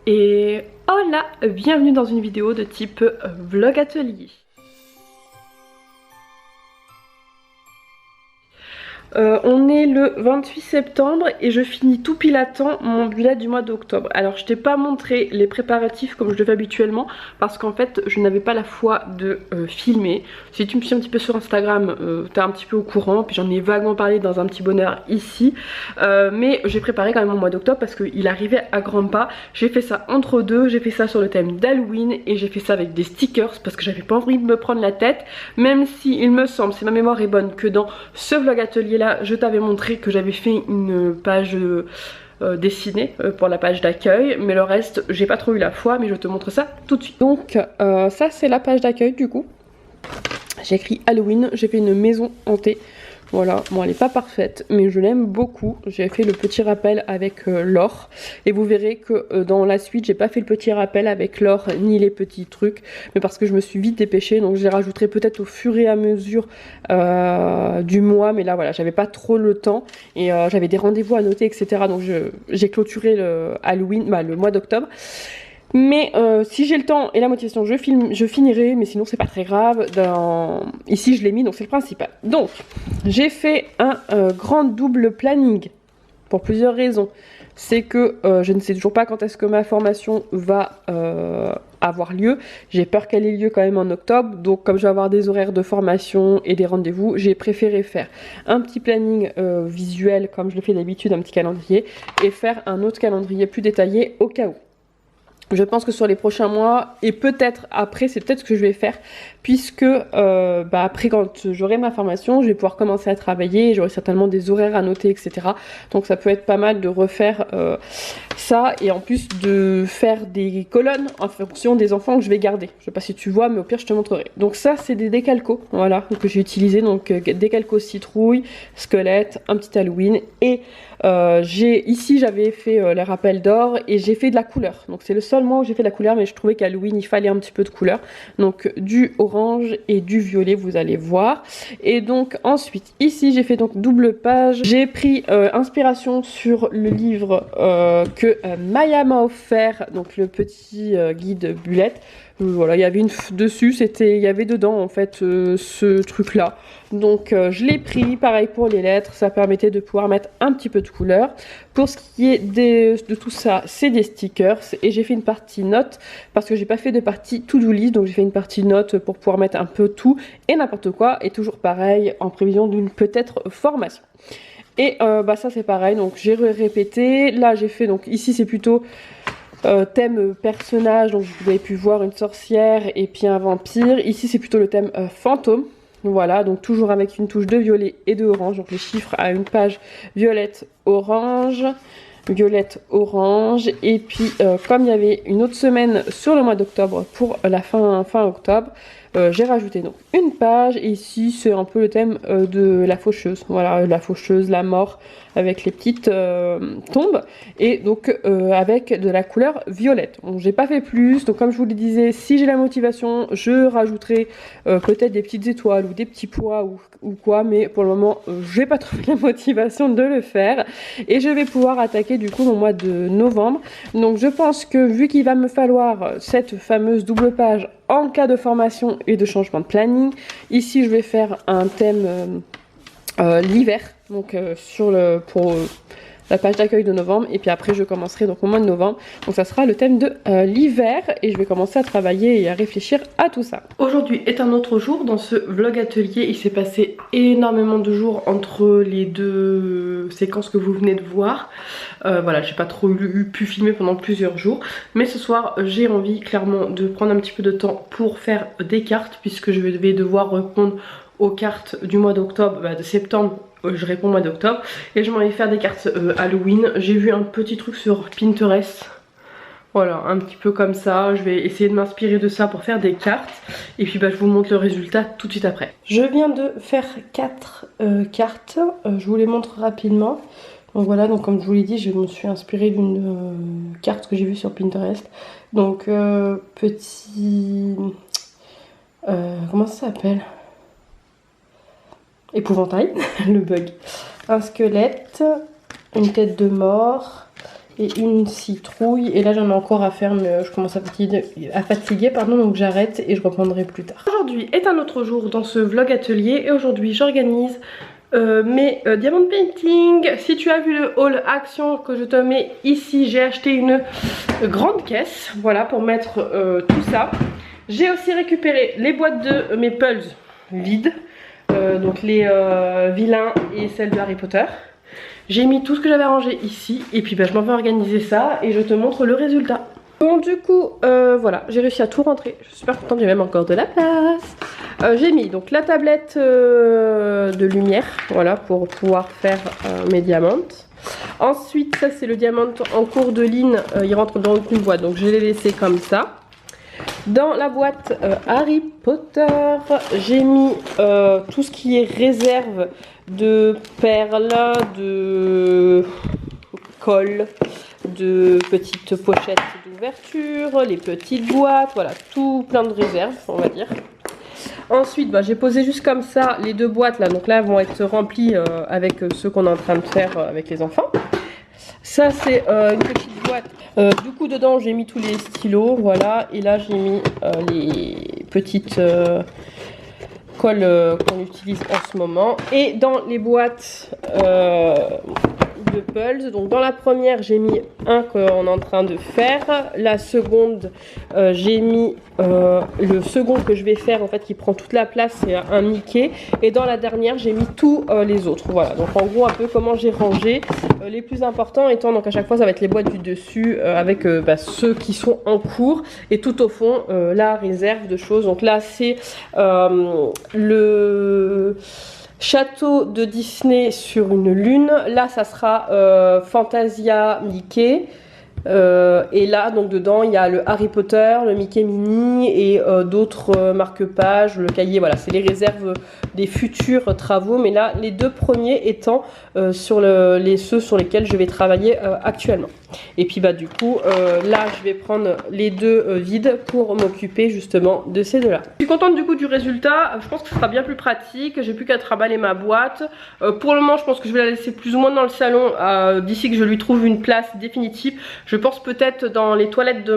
Et hola, bienvenue dans une vidéo de type vlog atelier. On est le 28 septembre et je finis tout pile à temps mon bullet du mois d'octobre. Alors je t'ai pas montré les préparatifs comme je le fais habituellement parce qu'en fait je n'avais pas la foi de filmer. Si tu me suis un petit peu sur Instagram, t'es un petit peu au courant, puis j'en ai vaguement parlé dans un petit bonheur ici. Mais j'ai préparé quand même mon mois d'octobre parce qu'il arrivait à grands pas. J'ai fait ça entre deux, j'ai fait ça sur le thème d'Halloween et j'ai fait ça avec des stickers parce que j'avais pas envie de me prendre la tête. Même si il me semble, si ma mémoire est bonne, que dans ce vlog atelier là je t'avais montré que j'avais fait une page dessinée pour la page d'accueil, mais le reste j'ai pas trop eu la foi, mais je te montre ça tout de suite. Donc ça c'est la page d'accueil du coup. J'ai écrit Halloween, j'ai fait une maison hantée. Voilà, bon elle est pas parfaite mais je l'aime beaucoup. J'ai fait le petit rappel avec l'or et vous verrez que dans la suite j'ai pas fait le petit rappel avec l'or ni les petits trucs, mais parce que je me suis vite dépêchée, donc je les rajouterai peut-être au fur et à mesure du mois, mais là voilà j'avais pas trop le temps et j'avais des rendez-vous à noter etc, donc j'ai clôturé le Halloween, le mois d'octobre. Mais si j'ai le temps et la motivation, je finirai, mais sinon c'est pas très grave. Ici je l'ai mis, donc c'est le principal. Donc j'ai fait un grand double planning pour plusieurs raisons. C'est que je ne sais toujours pas quand est-ce que ma formation va avoir lieu. J'ai peur qu'elle ait lieu quand même en octobre, donc comme je vais avoir des horaires de formation et des rendez-vous, j'ai préféré faire un petit planning visuel comme je le fais d'habitude, un petit calendrier, et faire un autre calendrier plus détaillé au cas où. Je pense que sur les prochains mois, et peut-être après, c'est peut-être ce que je vais faire, puisque après quand j'aurai ma formation, je vais pouvoir commencer à travailler, j'aurai certainement des horaires à noter, etc. Donc ça peut être pas mal de refaire ça, et en plus de faire des colonnes en fonction des enfants que je vais garder. Je sais pas si tu vois, mais au pire je te montrerai. Donc ça c'est des décalcos, voilà, que j'ai utilisé, donc décalcos citrouille, squelette, un petit Halloween, et ici j'avais fait les rappels d'or et j'ai fait de la couleur, donc c'est le seul mois où j'ai fait de la couleur, mais je trouvais qu'Halloween il fallait un petit peu de couleur, donc du orange et du violet, vous allez voir. Et donc ensuite ici j'ai fait donc double page, j'ai pris inspiration sur le livre que Maya m'a offert, donc le petit guide bullet. Voilà, il y avait dessus, il y avait dedans en fait ce truc là, donc je l'ai pris. Pareil pour les lettres, ça permettait de pouvoir mettre un petit peu de couleur. Pour ce qui est de tout ça, c'est des stickers, et j'ai fait une partie notes parce que j'ai pas fait de partie to-do list, donc j'ai fait une partie notes pour pouvoir mettre un peu tout et n'importe quoi, et toujours pareil en prévision d'une peut-être formation. Et ça c'est pareil, donc j'ai répété. Là j'ai fait, donc ici c'est plutôt thème personnage, donc vous avez pu voir une sorcière et puis un vampire. Ici c'est plutôt le thème fantôme. Voilà, donc toujours avec une touche de violet et de orange, donc les chiffres à une page violette, orange, violette, orange. Et puis comme il y avait une autre semaine sur le mois d'octobre pour la fin octobre, j'ai rajouté donc une page, et ici c'est un peu le thème de la faucheuse, voilà, la faucheuse, la mort, avec les petites tombes, et donc avec de la couleur violette. Donc j'ai pas fait plus, donc comme je vous le disais, si j'ai la motivation je rajouterai peut-être des petites étoiles ou des petits pois ou quoi, mais pour le moment j'ai pas trouvé la motivation de le faire, et je vais pouvoir attaquer du coup mon mois de novembre. Donc je pense que vu qu'il va me falloir cette fameuse double page en cas de formation et de changement de planning, ici je vais faire un thème l'hiver, donc pour la page d'accueil de novembre, et puis après je commencerai donc au mois de novembre, donc ça sera le thème de l'hiver, et je vais commencer à travailler et à réfléchir à tout ça. Aujourd'hui est un autre jour dans ce vlog atelier. Il s'est passé énormément de jours entre les deux séquences que vous venez de voir. Voilà, j'ai pas trop pu filmer pendant plusieurs jours, mais ce soir j'ai envie clairement de prendre un petit peu de temps pour faire des cartes, puisque je vais devoir répondre aux cartes du mois d'octobre, de septembre. Je réponds au mois d'octobre, et je m'en vais faire des cartes Halloween. J'ai vu un petit truc sur Pinterest, voilà, un petit peu comme ça. Je vais essayer de m'inspirer de ça pour faire des cartes, et puis je vous montre le résultat tout de suite après. Je viens de faire 4 cartes, je vous les montre rapidement. Donc voilà, donc comme je vous l'ai dit, je me suis inspirée d'une carte que j'ai vue sur Pinterest. Donc petit... comment ça s'appelle ? Épouvantail, le bug. Un squelette, une tête de mort, et une citrouille. Et là j'en ai encore à faire mais je commence à fatiguer pardon, donc j'arrête et je reprendrai plus tard. Aujourd'hui est un autre jour dans ce vlog atelier et aujourd'hui j'organise mes diamond painting. Si tu as vu le haul action que je te mets ici, j'ai acheté une grande caisse, voilà, pour mettre tout ça. J'ai aussi récupéré les boîtes de mes pulls vides, donc les vilains et celles de Harry Potter. J'ai mis tout ce que j'avais rangé ici et puis je m'en vais organiser ça et je te montre le résultat. Bon du coup voilà, j'ai réussi à tout rentrer, je suis super contente, j'ai même encore de la place. J'ai mis donc la tablette de lumière, voilà, pour pouvoir faire mes diamants. Ensuite ça c'est le diamant en cours de ligne, il rentre dans une boîte donc je l'ai laissé comme ça. Dans la boîte Harry Potter, j'ai mis tout ce qui est réserve de perles, de colle, de petites pochettes d'ouverture, les petites boîtes, voilà, tout plein de réserves on va dire. Ensuite j'ai posé juste comme ça les deux boîtes là, donc là elles vont être remplies avec ce qu'on est en train de faire avec les enfants. Ça c'est une petite boîte, du coup dedans j'ai mis tous les stylos, voilà, et là j'ai mis les petites colles qu'on utilise en ce moment. Et dans les boîtes de pulls, donc dans la première j'ai mis un qu'on est en train de faire, la seconde j'ai mis le second que je vais faire en fait qui prend toute la place, c'est un Mickey, et dans la dernière j'ai mis tous les autres, voilà, donc en gros un peu comment j'ai rangé, les plus importants étant donc à chaque fois ça va être les boîtes du dessus avec ceux qui sont en cours, et tout au fond la réserve de choses. Donc là c'est le château de Disney sur une lune, là ça sera Fantasia Mickey, et là donc dedans il y a le Harry Potter, le Mickey Mini et d'autres marque-pages, le cahier, voilà, c'est les réserves des futurs travaux, mais là les deux premiers étant sur ceux sur lesquels je vais travailler actuellement. Et puis du coup là je vais prendre les deux vides pour m'occuper justement de ces deux là. Je suis contente du coup du résultat, je pense que ce sera bien plus pratique, j'ai plus qu'à trimballer ma boîte. Pour le moment je pense que je vais la laisser plus ou moins dans le salon d'ici que je lui trouve une place définitive. Je pense peut-être dans les toilettes de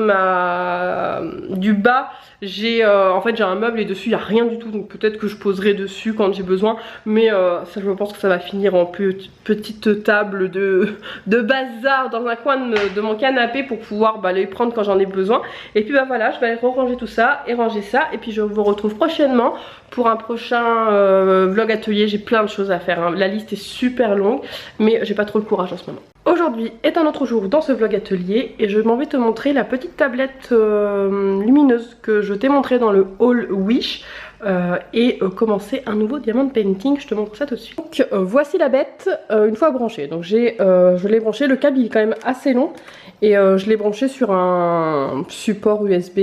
du bas, j'ai en fait j'ai un meuble et dessus il n'y a rien du tout, donc peut-être que je poserai dessus quand j'ai besoin, mais ça je pense que ça va finir en petite table de bazar dans un coin de mon canapé pour pouvoir les prendre quand j'en ai besoin. Et puis voilà, je vais aller ranger tout ça et ranger ça, et puis je vous retrouve prochainement pour un prochain vlog atelier. J'ai plein de choses à faire, hein. La liste est super longue mais j'ai pas trop le courage en ce moment. Aujourd'hui est un autre jour dans ce vlog atelier et je m'en vais te montrer la petite tablette lumineuse que je t'ai montré dans le haul Wish et commencer un nouveau diamond painting. Je te montre ça tout de suite. Donc voici la bête une fois branchée. Donc je l'ai branché, le câble il est quand même assez long et je l'ai branché sur un support USB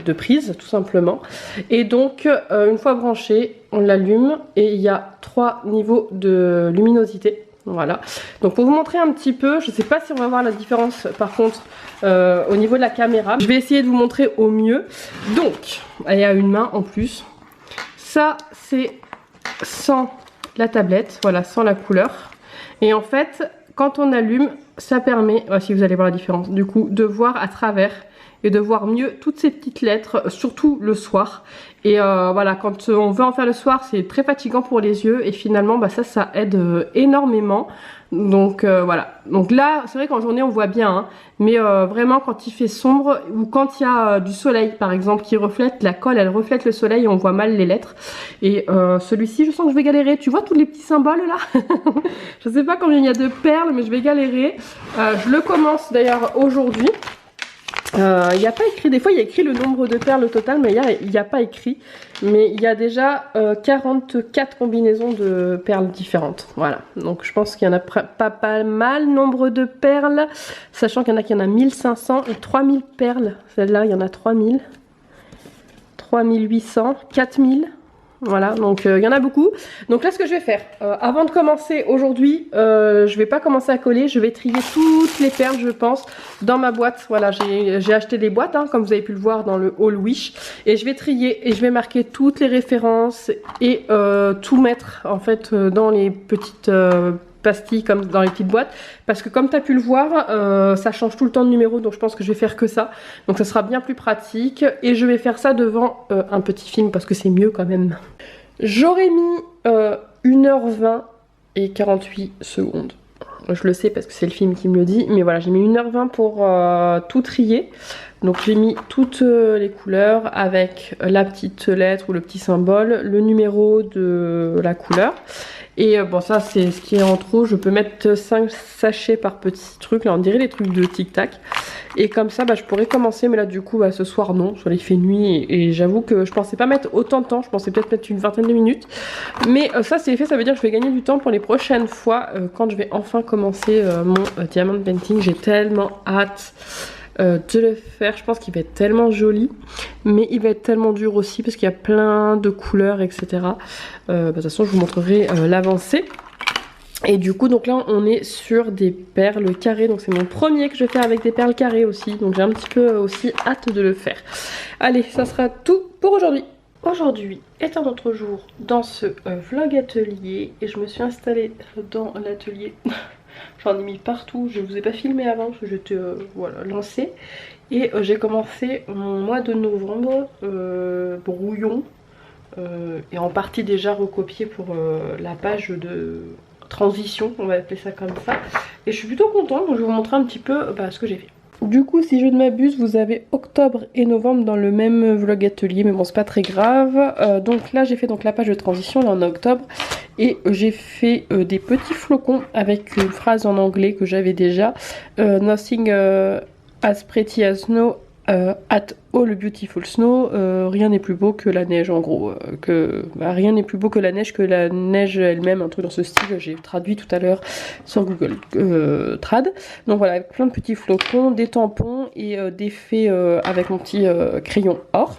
de prise tout simplement. Et donc une fois branché, on l'allume et il y a 3 niveaux de luminosité. Voilà, donc pour vous montrer un petit peu, je sais pas si on va voir la différence par contre au niveau de la caméra. Je vais essayer de vous montrer au mieux. Donc, elle est à une main en plus. Ça c'est sans la tablette, voilà, sans la couleur. Et en fait, quand on allume, ça permet, si vous allez voir la différence, du coup, de voir à travers et de voir mieux toutes ces petites lettres, surtout le soir. Et voilà, quand on veut en faire le soir, c'est très fatigant pour les yeux et finalement ça aide énormément. Donc voilà, donc là c'est vrai qu'en journée on voit bien, hein, mais vraiment quand il fait sombre ou quand il y a du soleil par exemple qui reflète, la colle elle reflète le soleil et on voit mal les lettres. Et celui-ci je sens que je vais galérer, tu vois tous les petits symboles là. Je sais pas combien il y a de perles mais je vais galérer. Je le commence d'ailleurs aujourd'hui. Il n'y a pas écrit, des fois il y a écrit le nombre de perles au total, mais il n'y a pas écrit. Mais il y a déjà 44 combinaisons de perles différentes. Voilà, donc je pense qu'il y en a pas mal nombre de perles, sachant qu'il y en a 1500 et 3000 perles. Celle-là il y en a 3000, 3800, 4000. Voilà, donc il y en a beaucoup. Donc là ce que je vais faire, avant de commencer aujourd'hui, je vais pas commencer à coller, je vais trier toutes les perles je pense dans ma boîte. Voilà, j'ai acheté des boîtes, hein, comme vous avez pu le voir dans le haul Wish. Et je vais trier et je vais marquer toutes les références et tout mettre en fait dans les petites pastilles comme dans les petites boîtes. Parce que comme tu as pu le voir, ça change tout le temps de numéro. Donc je pense que je vais faire que ça. Donc ça sera bien plus pratique. Et je vais faire ça devant un petit film parce que c'est mieux quand même. J'aurais mis 1h20 et 48 secondes. Je le sais parce que c'est le film qui me le dit. Mais voilà, j'ai mis 1h20 pour tout trier. Donc j'ai mis toutes les couleurs avec la petite lettre ou le petit symbole, le numéro de la couleur. Et bon, ça c'est ce qui est en trop. Je peux mettre 5 sachets par petit truc. Là on dirait les trucs de tic tac. Et comme ça je pourrais commencer. Mais là du coup ce soir non, soit il fait nuit. Et j'avoue que je pensais pas mettre autant de temps. Je pensais peut-être mettre une vingtaine de minutes. Mais ça c'est fait, ça veut dire que je vais gagner du temps pour les prochaines fois. Quand je vais enfin commencer mon diamond painting. J'ai tellement hâte de le faire. Je pense qu'il va être tellement joli, mais il va être tellement dur aussi parce qu'il y a plein de couleurs, etc. De toute façon je vous montrerai l'avancée. Et du coup donc là on est sur des perles carrées, donc c'est mon premier que je vais faire avec des perles carrées aussi, donc j'ai un petit peu aussi hâte de le faire. Allez, ça sera tout pour aujourd'hui. Aujourd'hui est un autre jour dans ce vlog atelier et je me suis installée dans l'atelier. J'en ai mis partout, je vous ai pas filmé avant parce que j'étais voilà, lancée. Et j'ai commencé mon mois de novembre brouillon et en partie déjà recopié pour la page de transition, on va appeler ça comme ça. Et je suis plutôt contente, donc je vais vous montrer un petit peu ce que j'ai fait. Du coup, si je ne m'abuse, vous avez octobre et novembre dans le même vlog atelier, mais bon, c'est pas très grave. Donc là, j'ai fait donc la page de transition là, en octobre. Et j'ai fait des petits flocons avec une phrase en anglais que j'avais déjà. Nothing as pretty as snow at all beautiful snow. Rien n'est plus beau que la neige en gros. Rien n'est plus beau que la neige elle-même, un truc dans ce style. J'ai traduit tout à l'heure sur Google Trad. Donc voilà, avec plein de petits flocons, des tampons et des faits avec mon petit crayon or.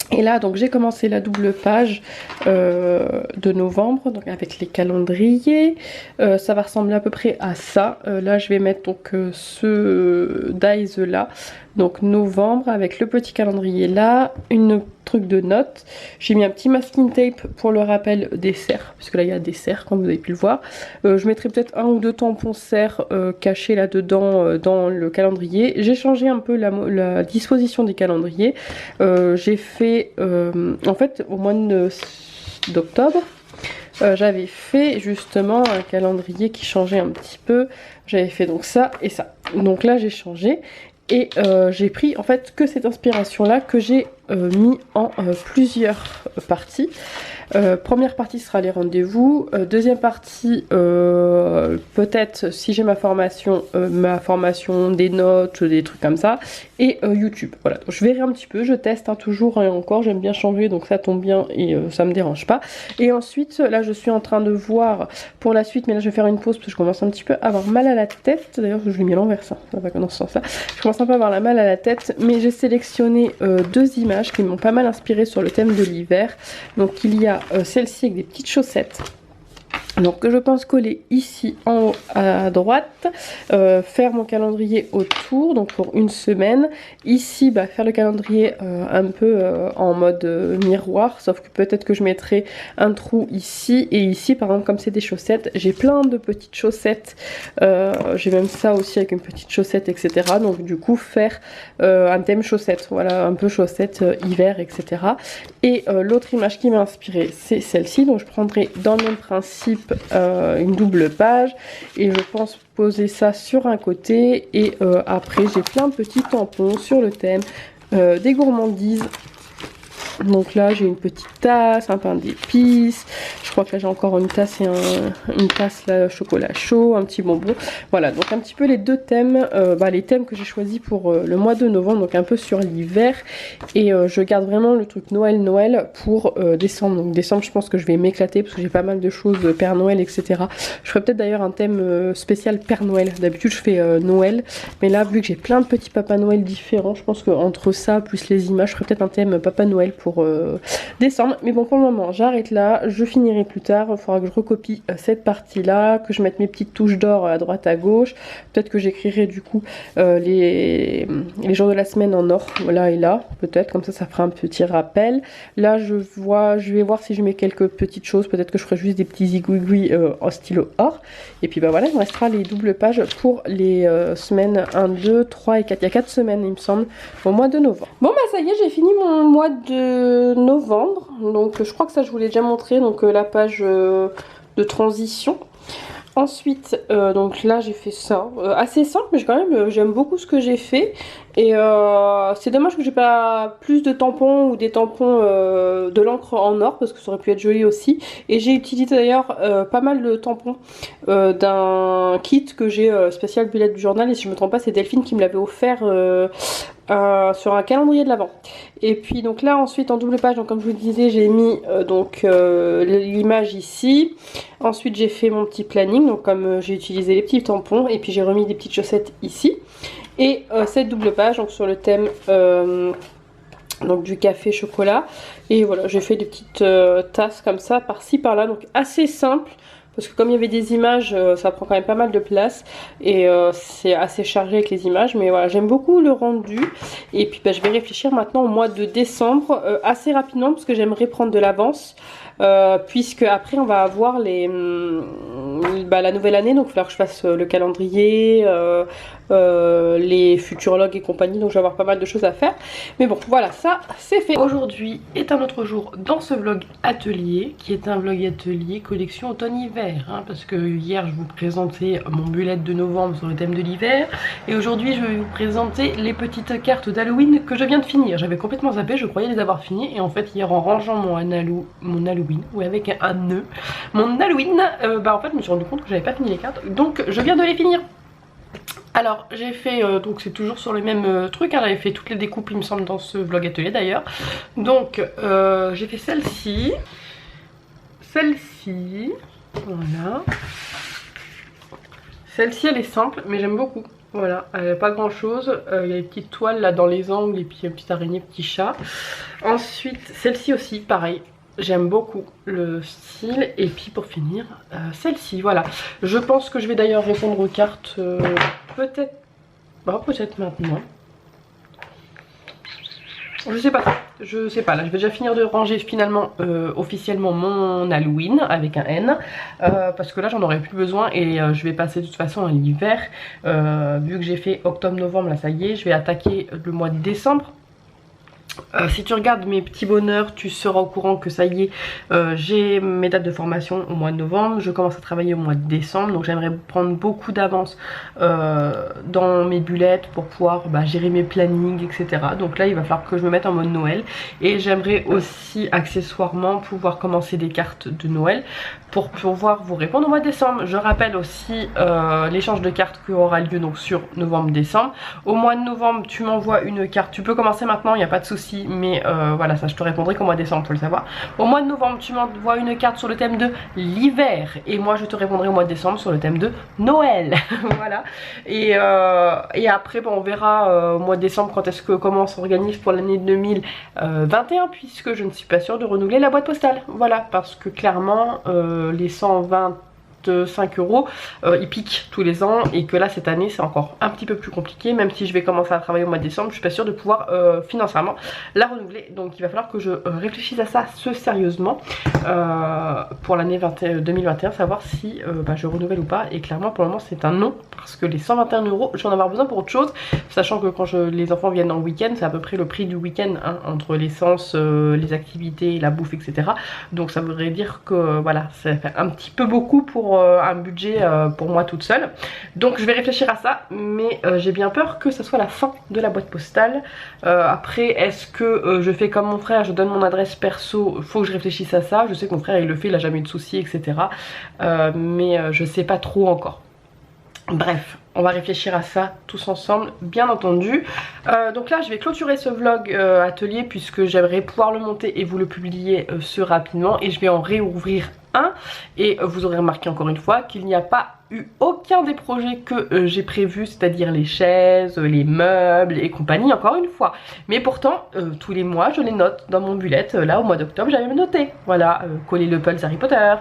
Et là donc j'ai commencé la double page de novembre, donc avec les calendriers. Ça va ressembler à peu près à ça. Là je vais mettre donc ce dies là, donc novembre avec le petit calendrier là, une truc de notes. J'ai mis un petit masking tape pour le rappel des serres, puisque là il y a des serres comme vous avez pu le voir. Je mettrai peut-être un ou deux tampons serres cachés là dedans dans le calendrier. J'ai changé un peu la disposition des calendriers. J'ai fait en fait au mois d'octobre j'avais fait justement un calendrier qui changeait un petit peu. J'avais fait donc ça et ça. Donc là j'ai changé. Et j'ai pris en fait que cette inspiration là que j'ai mis en plusieurs parties. Première partie sera les rendez-vous, deuxième partie peut-être si j'ai ma formation des notes, des trucs comme ça, et YouTube. Voilà, donc je verrai un petit peu, je teste toujours et encore, j'aime bien changer donc ça tombe bien et ça me dérange pas. Et ensuite là je suis en train de voir pour la suite, mais là je vais faire une pause parce que je commence un petit peu à avoir mal à la tête. D'ailleurs je l'ai mis à l'envers, ça va dans ce sens là. Je commence un peu à avoir la mal à la tête, mais j'ai sélectionné deux images qui m'ont pas mal inspiré sur le thème de l'hiver. Donc il y a celle-ci avec des petites chaussettes. Donc que je pense coller ici en haut à droite, faire mon calendrier autour, donc pour une semaine. Ici faire le calendrier un peu en mode miroir, sauf que peut-être que je mettrai un trou ici et ici, par exemple comme c'est des chaussettes, j'ai plein de petites chaussettes, j'ai même ça aussi avec une petite chaussette, etc. Donc du coup faire un thème chaussettes, voilà, un peu chaussettes hiver, etc. Et l'autre image qui m'a inspirée c'est celle-ci, donc je prendrai dans le même principe une double page et je pense poser ça sur un côté et après j'ai plein de petits tampons sur le thème des gourmandises. Donc là j'ai une petite tasse, un pain d'épices, je crois que là j'ai encore une tasse et une tasse là, chocolat chaud, un petit bonbon. Voilà, donc un petit peu les deux thèmes, les thèmes que j'ai choisis pour le mois de novembre, donc un peu sur l'hiver. Et je garde vraiment le truc Noël pour décembre. Donc décembre je pense que je vais m'éclater parce que j'ai pas mal de choses Père Noël, etc. Je ferai peut-être d'ailleurs un thème spécial Père Noël. D'habitude je fais Noël, mais là vu que j'ai plein de petits Papa Noël différents, je pense qu'entre ça plus les images, je ferai peut-être un thème Papa Noël pour pour décembre. Mais bon, pour le moment j'arrête là, je finirai plus tard. Il faudra que je recopie cette partie là, que je mette mes petites touches d'or à droite à gauche. Peut-être que j'écrirai du coup les jours de la semaine en or là et là, peut-être, comme ça fera un petit rappel. Là je vais voir si je mets quelques petites choses, peut-être que je ferai juste des petits zigouigouis en stylo or. Et puis bah voilà, il me restera les doubles pages pour les semaines 1, 2, 3 et 4. Il y a 4 semaines il me semble au mois de novembre. Bon bah ça y est, j'ai fini mon mois de novembre. Donc je crois que ça je vous l'ai déjà montré, donc la page de transition. Ensuite, donc là j'ai fait ça, assez simple, mais quand même j'aime beaucoup ce que j'ai fait. Et c'est dommage que j'ai pas plus de tampons ou des tampons de l'encre en or, parce que ça aurait pu être joli aussi. Et j'ai utilisé d'ailleurs pas mal de tampons d'un kit que j'ai spécial bullet du journal. Et si je me trompe pas, c'est Delphine qui me l'avait offert sur un calendrier de l'Avent. Et puis donc là ensuite en double page, donc comme je vous le disais, j'ai mis l'image ici. Ensuite j'ai fait mon petit planning, donc comme j'ai utilisé les petits tampons, et puis j'ai remis des petites chaussettes ici. Et cette double page donc sur le thème donc du café chocolat. Et voilà, j'ai fait des petites tasses comme ça par-ci par-là, donc assez simple. Parce que comme il y avait des images, ça prend quand même pas mal de place. Et c'est assez chargé avec les images. Mais voilà, j'aime beaucoup le rendu. Et puis bah, je vais réfléchir maintenant au mois de décembre. Assez rapidement parce que j'aimerais prendre de l'avance. Puisque après on va avoir la nouvelle année. Donc il va falloir que je fasse le calendrier, les futurologues et compagnie. Donc je vais avoir pas mal de choses à faire. Mais bon, voilà, ça c'est fait. Aujourd'hui est un autre jour dans ce vlog atelier. Qui est un vlog atelier collection automne-hiver. Parce que hier je vous présentais mon bullet de novembre sur le thème de l'hiver, et aujourd'hui je vais vous présenter les petites cartes d'Halloween que je viens de finir. J'avais complètement zappé, je croyais les avoir finies, et en fait hier en rangeant mon Halloween, ou avec un nœud, mon Halloween, en fait je me suis rendu compte que j'avais pas fini les cartes, donc je viens de les finir. Alors j'ai fait, donc c'est toujours sur le même truc, j'avais fait toutes les découpes il me semble dans ce vlog atelier d'ailleurs. Donc j'ai fait celle-ci, voilà. Celle-ci elle est simple mais j'aime beaucoup. Voilà, elle n'a pas grand chose. Il y a des petites toiles là dans les angles et puis une petite araignée, petit chat. Ensuite celle-ci aussi pareil. J'aime beaucoup le style. Et puis pour finir celle-ci, voilà. Je pense que je vais d'ailleurs répondre aux cartes peut-être maintenant. Je sais pas, là je vais déjà finir de ranger finalement officiellement mon Halloween avec un N, parce que là j'en aurais plus besoin et je vais passer de toute façon à l'hiver, vu que j'ai fait octobre-novembre, là ça y est, je vais attaquer le mois de décembre. Si tu regardes mes petits bonheurs, tu seras au courant que ça y est, j'ai mes dates de formation au mois de novembre, je commence à travailler au mois de décembre, donc j'aimerais prendre beaucoup d'avance dans mes bullets pour pouvoir gérer mes plannings, etc. Donc là il va falloir que je me mette en mode Noël, et j'aimerais aussi accessoirement pouvoir commencer des cartes de Noël pour pouvoir vous répondre au mois de décembre. Je rappelle aussi l'échange de cartes qui aura lieu donc sur novembre-décembre. Au mois de novembre tu m'envoies une carte, tu peux commencer maintenant, il n'y a pas de souci. Mais voilà, ça je te répondrai qu'au mois de décembre, faut le savoir. Au mois de novembre tu m'envoies une carte sur le thème de l'hiver, et moi je te répondrai au mois de décembre sur le thème de Noël. Voilà. Et après on verra au mois de décembre comment on s'organise pour l'année 2021, puisque je ne suis pas sûre de renouveler la boîte postale. Voilà, parce que clairement les 125 €, ils piquent tous les ans, et que là cette année c'est encore un petit peu plus compliqué. Même si je vais commencer à travailler au mois de décembre, je suis pas sûre de pouvoir financièrement la renouveler. Donc il va falloir que je réfléchisse à ça sérieusement pour l'année 2021, savoir si je renouvelle ou pas. Et clairement pour le moment c'est un non, parce que les 121 €, je vais en avoir besoin pour autre chose, sachant que quand les enfants viennent en week-end, c'est à peu près le prix du week-end, entre l'essence, les activités, la bouffe, etc. Donc ça voudrait dire que voilà, ça fait un petit peu beaucoup pour un budget pour moi toute seule. Donc je vais réfléchir à ça, mais j'ai bien peur que ça soit la fin de la boîte postale. Après est-ce que je fais comme mon frère, je donne mon adresse perso? Faut que je réfléchisse à ça. Je sais que mon frère il le fait, il a jamais eu de soucis, etc. Mais je sais pas trop encore. Bref, on va réfléchir à ça tous ensemble, bien entendu. Donc là je vais clôturer ce vlog atelier, puisque j'aimerais pouvoir le monter et vous le publier rapidement, et je vais en réouvrir un. Et vous aurez remarqué encore une fois qu'il n'y a pas eu aucun des projets que j'ai prévus, c'est-à-dire les chaises, les meubles et compagnie, encore une fois. Mais pourtant, tous les mois, je les note dans mon bullet. Là, au mois d'octobre, j'avais noté. Voilà, coller le Pulse Harry Potter,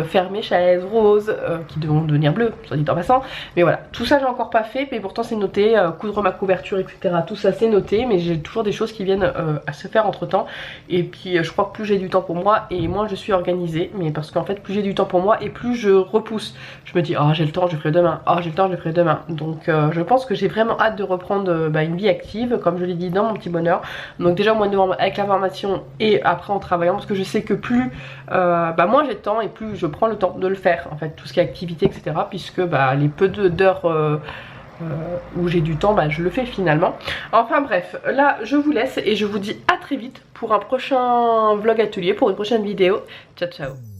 faire mes chaises roses, qui devront devenir bleues, soit dit en passant. Mais voilà, tout ça, j'ai encore pas fait, mais pourtant, c'est noté. Coudre ma couverture, etc. Tout ça, c'est noté, mais j'ai toujours des choses qui viennent à se faire entre temps. Et puis, je crois que plus j'ai du temps pour moi et moins je suis organisée. Mais parce qu'en fait, plus j'ai du temps pour moi et plus je repousse. Je me dis, oh, j'ai le temps, je le ferai demain. Oh, j'ai le temps, je le ferai demain. Donc, je pense que j'ai vraiment hâte de reprendre une vie active, comme je l'ai dit dans mon petit bonheur. Donc, déjà au mois de novembre avec la formation et après en travaillant, parce que je sais que plus moins j'ai de temps et plus je prends le temps de le faire. En fait, tout ce qui est activité, etc. Puisque les peu d'heures où j'ai du temps, je le fais finalement. Enfin bref, là je vous laisse et je vous dis à très vite pour un prochain vlog atelier, pour une prochaine vidéo. Ciao ciao.